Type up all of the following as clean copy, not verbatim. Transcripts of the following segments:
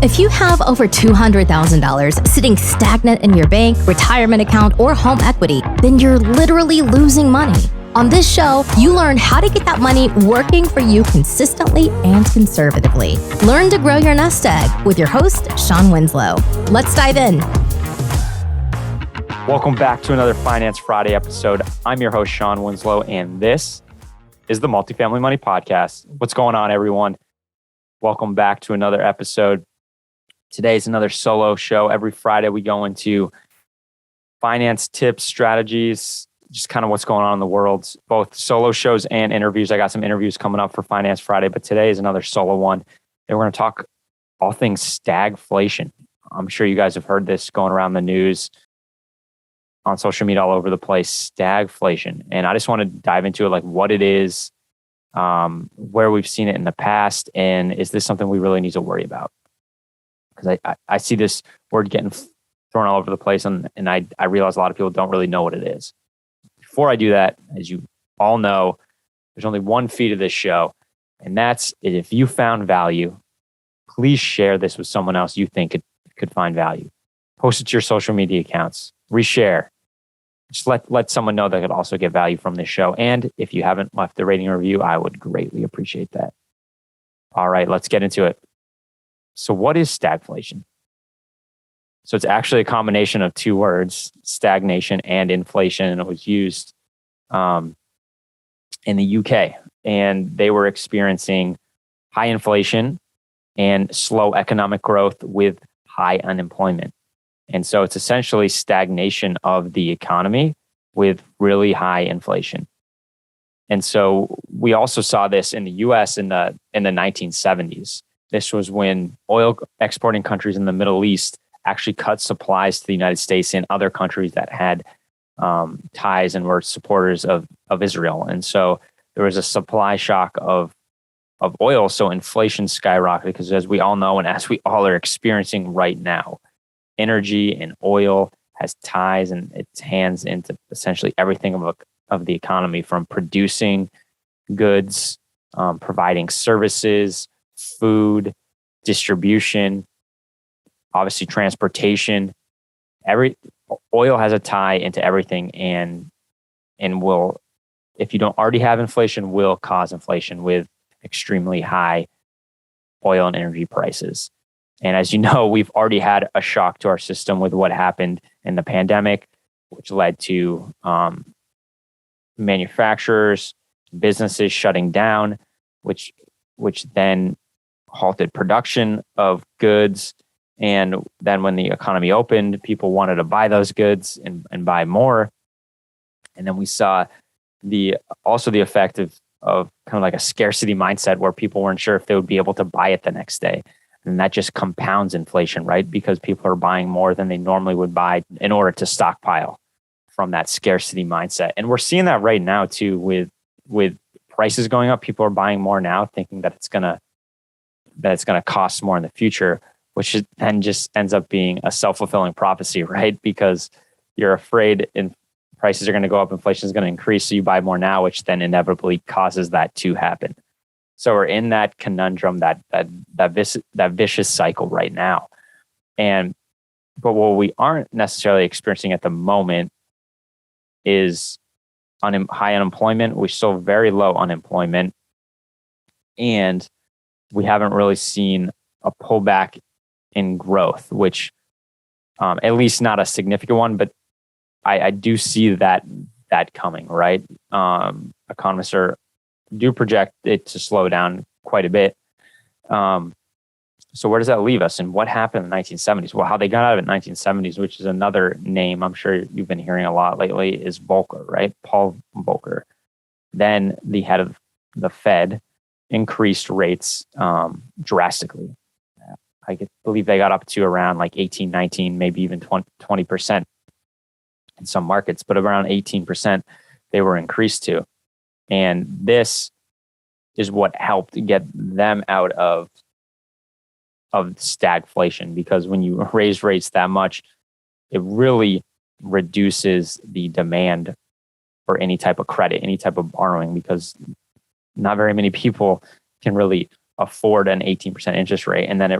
If you have over $200,000 sitting stagnant in your bank, retirement account, or home equity, then you're literally losing money. On this show, you learn how to get that money working for you consistently and conservatively. Learn to grow your nest egg with your host, Shawn Winslow. Let's dive in. Welcome back to another Finance Friday episode. I'm your host, Shawn Winslow, and this is the Multifamily Money Podcast. What's going on, everyone? Welcome back to another episode. Today is another solo show. Every Friday, we go into finance tips, strategies, just kind of what's going on in the world, both solo shows and interviews. I got some interviews coming up for Finance Friday, but today is another solo one. And we're going to talk all things stagflation. I'm sure you guys have heard this going around the news, on social media, all over the place, stagflation. And I just want to dive into it, like what it is, where we've seen it in the past, and is this something we really need to worry about? Because I see this word getting thrown all over the place, and I realize a lot of people don't really know what it is. Before I do that, as you all know, there's only one fee to this show, and that's if you found value, please share this with someone else you think could find value. Post it to your social media accounts, reshare. Just let someone know that could also get value from this show. And if you haven't left a rating or review, I would greatly appreciate that. All right, let's get into it. So what is stagflation? So it's actually a combination of two words, stagnation and inflation. And it was used in the UK. And they were experiencing high inflation and slow economic growth with high unemployment. And so it's essentially stagnation of the economy with really high inflation. And so we also saw this in the US in the 1970s. This was when oil exporting countries in the Middle East actually cut supplies to the United States and other countries that had ties and were supporters of Israel. And so there was a supply shock of oil. So inflation skyrocketed because, as we all know, and as we all are experiencing right now, energy and oil has ties and its hands into essentially everything of the economy, from producing goods, providing services, food, distribution, obviously transportation. Oil has a tie into everything, and will, if you don't already have inflation, will cause inflation with extremely high oil and energy prices. And as you know, we've already had a shock to our system with what happened in the pandemic, which led to manufacturers, businesses shutting down, which then halted production of goods. And then when the economy opened, people wanted to buy those goods and buy more. And then we saw the effect of kind of like a scarcity mindset, where people weren't sure if they would be able to buy it the next day. And that just compounds inflation, right? Because people are buying more than they normally would buy in order to stockpile from that scarcity mindset. And we're seeing that right now too, with prices going up. People are buying more now, thinking that it's gonna cost more in the future, which then just ends up being a self-fulfilling prophecy, right? Because you're afraid prices are going to go up, inflation is going to increase, so you buy more now, which then inevitably causes that to happen. So we're in that conundrum, that vicious cycle right now. But what we aren't necessarily experiencing at the moment is high unemployment. We're still very low unemployment, and we haven't really seen a pullback in growth, which at least not a significant one, but I do see that coming, right? Economists do project it to slow down quite a bit. So where does that leave us? And what happened in the 1970s? Well, how they got out of it in the 1970s, which is another name I'm sure you've been hearing a lot lately, is Volcker, right? Paul Volcker. Then the head of the Fed increased rates drastically. I believe they got up to around like 18, 19, maybe even 20% in some markets, but around 18% they were increased to. And this is what helped get them out of stagflation, because when you raise rates that much, it really reduces the demand for any type of credit, any type of borrowing, because not very many people can really afford an 18% interest rate, and then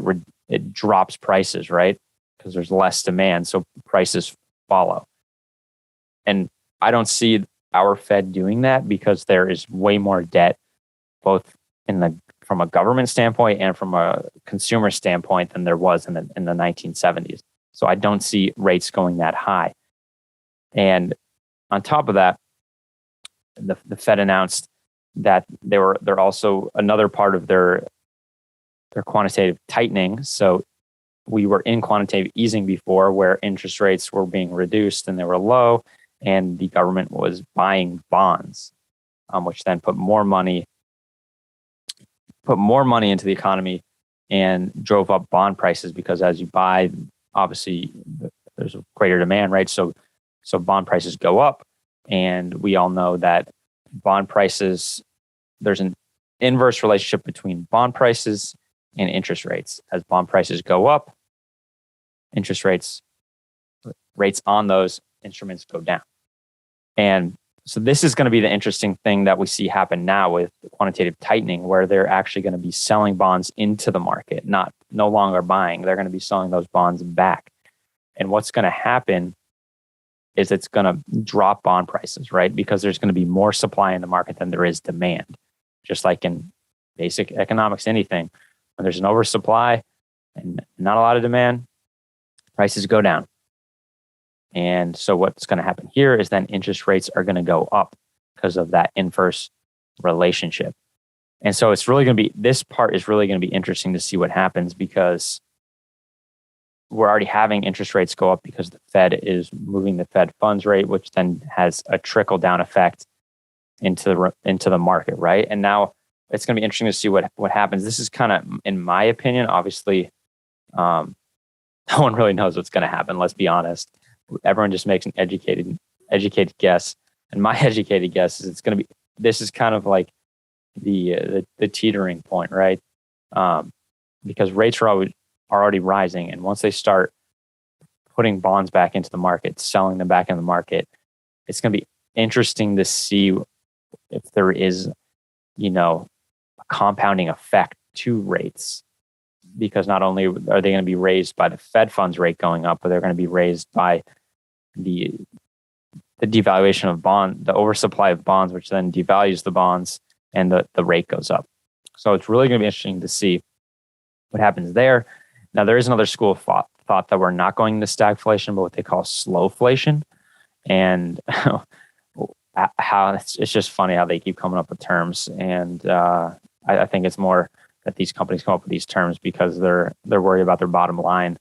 it drops prices, right? Because there's less demand, so prices follow. And I don't see our Fed doing that because there is way more debt, both from a government standpoint and from a consumer standpoint, than there was in the 1970s. So I don't see rates going that high. And on top of that, the Fed announced that they're also another part of their quantitative tightening. So we were in quantitative easing before, where interest rates were being reduced and they were low, and the government was buying bonds, which then put more money into the economy and drove up bond prices, because as you buy, obviously there's a greater demand, right? So bond prices go up, and we all know that bond prices, there's an inverse relationship between bond prices and interest rates. As bond prices go up, interest rates on those instruments go down. And so this is going to be the interesting thing that we see happen now with quantitative tightening, where they're actually going to be selling bonds into the market, no longer buying. They're going to be selling those bonds back. And what's going to happen is it's going to drop bond prices, right? Because there's going to be more supply in the market than there is demand. Just like in basic economics, anything, when there's an oversupply and not a lot of demand, prices go down. And so what's going to happen here is then interest rates are going to go up because of that inverse relationship. And so this part is really going to be interesting to see what happens, because we're already having interest rates go up because the Fed is moving the Fed funds rate, which then has a trickle down effect into the market, right? And now it's going to be interesting to see what happens. This is kind of, in my opinion, obviously, no one really knows what's going to happen. Let's be honest. Everyone just makes an educated guess, and my educated guess is this is kind of like the teetering point, right? Because rates are already rising, and once they start putting bonds back into the market, selling them back in the market, it's going to be interesting to see if there is, a compounding effect to rates. Because not only are they going to be raised by the Fed funds rate going up, but they're going to be raised by the devaluation of the oversupply of bonds, which then devalues the bonds, and the rate goes up. So it's really going to be interesting to see what happens there. Now, there is another school of thought that we're not going to stagflation, but what they call slowflation. And how it's just funny how they keep coming up with terms. And I think it's more that these companies come up with these terms because they're worried about their bottom line.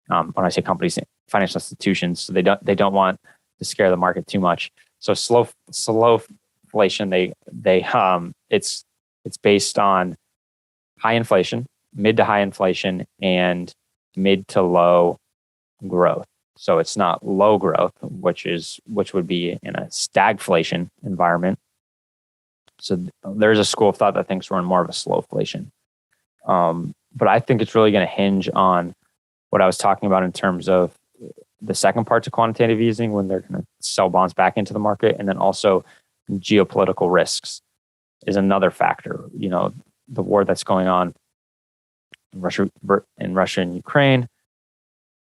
When I say companies, financial institutions, so they don't want to scare the market too much. So slowflation, it's based on high inflation, mid to high inflation, and mid to low growth. So it's not low growth, which would be in a stagflation environment. So there's a school of thought that thinks we're in more of a slowflation. But I think it's really going to hinge on what I was talking about in terms of the second part to quantitative easing, when they're going to sell bonds back into the market, and then also geopolitical risks is another factor. The war that's going on in Russia and Ukraine,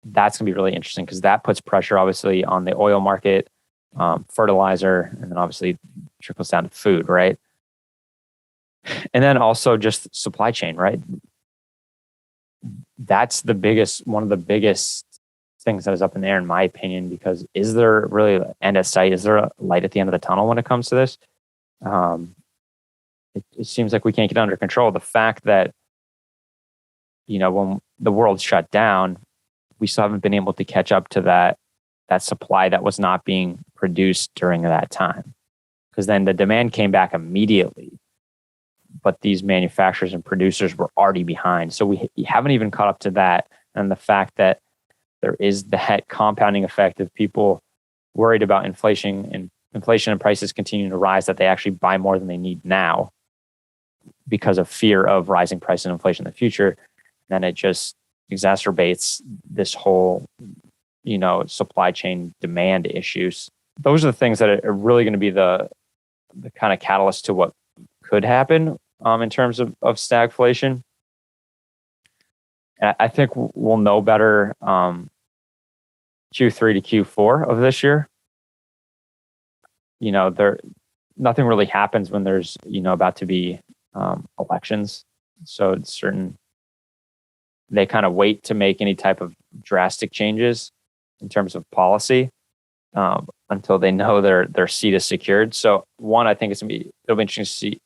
that's going to be really interesting because that puts pressure, obviously, on the oil market, fertilizer, and then obviously trickles down to food, right? And then also just supply chain, right? That's one of the biggest things that is up in the air, in my opinion, because is there really an end at sight? Is there a light at the end of the tunnel when it comes to this? It seems like we can't get under control. The fact that, when the world shut down, we still haven't been able to catch up to that supply that was not being produced during that time. Because then the demand came back immediately, but these manufacturers and producers were already behind. So we haven't even caught up to that. And the fact that there is that compounding effect of people worried about inflation and prices continuing to rise, that they actually buy more than they need now because of fear of rising price and inflation in the future. Then it just exacerbates this whole, supply chain demand issues. Those are the things that are really going to be the kind of catalyst to what could happen. in terms of stagflation. I think we'll know better Q3 to Q4 of this year. Nothing really happens when there's about to be elections, so it's certain they kind of wait to make any type of drastic changes in terms of policy until they know their seat is secured. So one, I think it'll be interesting to see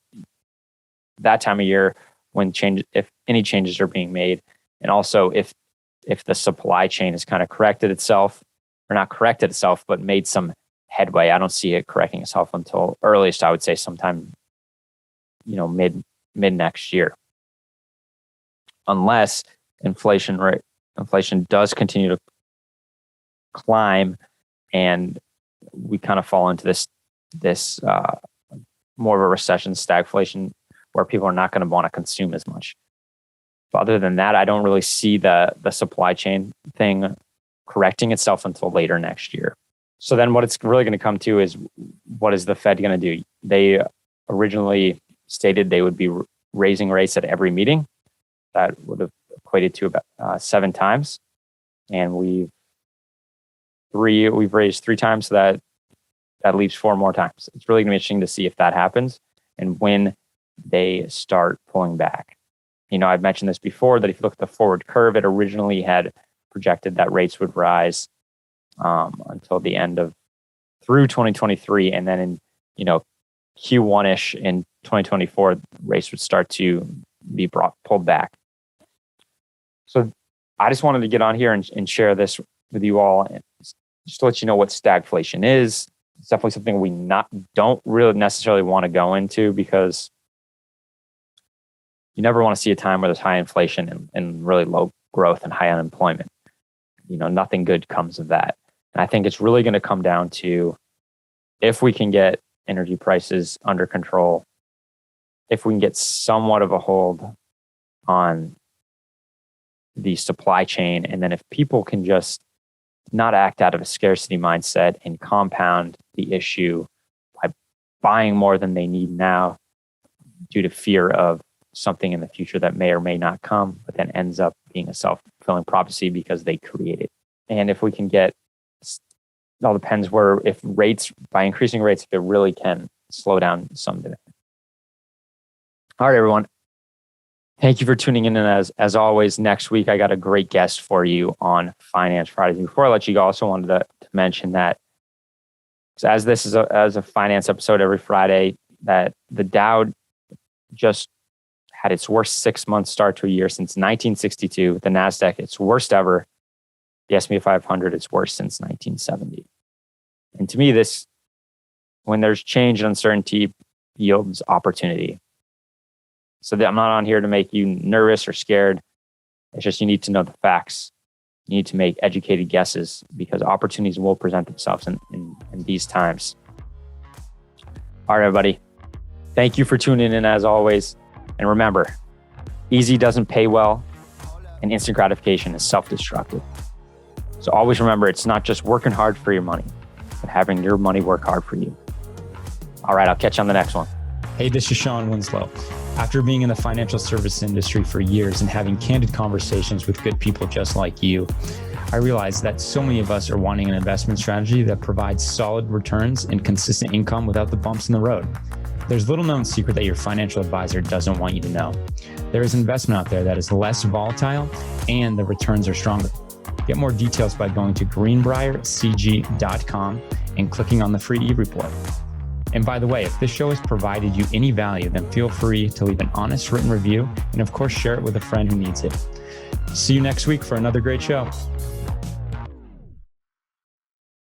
that time of year when if any changes are being made, and also if the supply chain has kind of corrected itself, or not corrected itself, but made some headway. I don't see it correcting itself until earliest, I would say sometime, mid next year, unless inflation does continue to climb and we kind of fall into this more of a recession, stagflation, where people are not going to want to consume as much. But other than that, I don't really see the supply chain thing correcting itself until later next year. So then what it's really going to come to is, what is the Fed going to do? They originally stated they would be raising rates at every meeting. That would have equated to about 7 times. And we've raised 3 times, so that leaves 4 more times. It's really going to be interesting to see if that happens and when they start pulling back. I've mentioned this before, that if you look at the forward curve, it originally had projected that rates would rise until the end of through 2023, and then in Q1ish in 2024, rates would start to be pulled back. So I just wanted to get on here and share this with you all, and just to let you know what stagflation is. It's definitely something we don't really necessarily want to go into, because you never want to see a time where there's high inflation and really low growth and high unemployment. Nothing good comes of that. And I think it's really going to come down to, if we can get energy prices under control, if we can get somewhat of a hold on the supply chain, and then if people can just not act out of a scarcity mindset and compound the issue by buying more than they need now due to fear of something in the future that may or may not come, but then ends up being a self-fulfilling prophecy because they create it. And if we can get, it all depends by increasing rates, if it really can slow down some demand. All right, everyone. Thank you for tuning in. And as always, next week, I got a great guest for you on Finance Fridays. And before I let you go, I also wanted to mention that, as this is a finance episode every Friday, that the Dow just had its worst 6-month start to a year since 1962. The NASDAQ, its worst ever. The S&P 500, its worst since 1970. And to me, when there's change and uncertainty, yields opportunity. So I'm not on here to make you nervous or scared. It's just, you need to know the facts. You need to make educated guesses, because opportunities will present themselves in these times. All right, everybody. Thank you for tuning in as always. And remember, easy doesn't pay well, and instant gratification is self-destructive. So always remember, it's not just working hard for your money, but having your money work hard for you. All right, I'll catch you on the next one. Hey, this is Shawn Winslow. After being in the financial service industry for years and having candid conversations with good people just like you, I realized that so many of us are wanting an investment strategy that provides solid returns and consistent income without the bumps in the road. There's little known secret that your financial advisor doesn't want you to know. There is investment out there that is less volatile and the returns are stronger. Get more details by going to greenbriercg.com and clicking on the free e-report. And by the way, if this show has provided you any value, then feel free to leave an honest written review and of course share it with a friend who needs it. See you next week for another great show.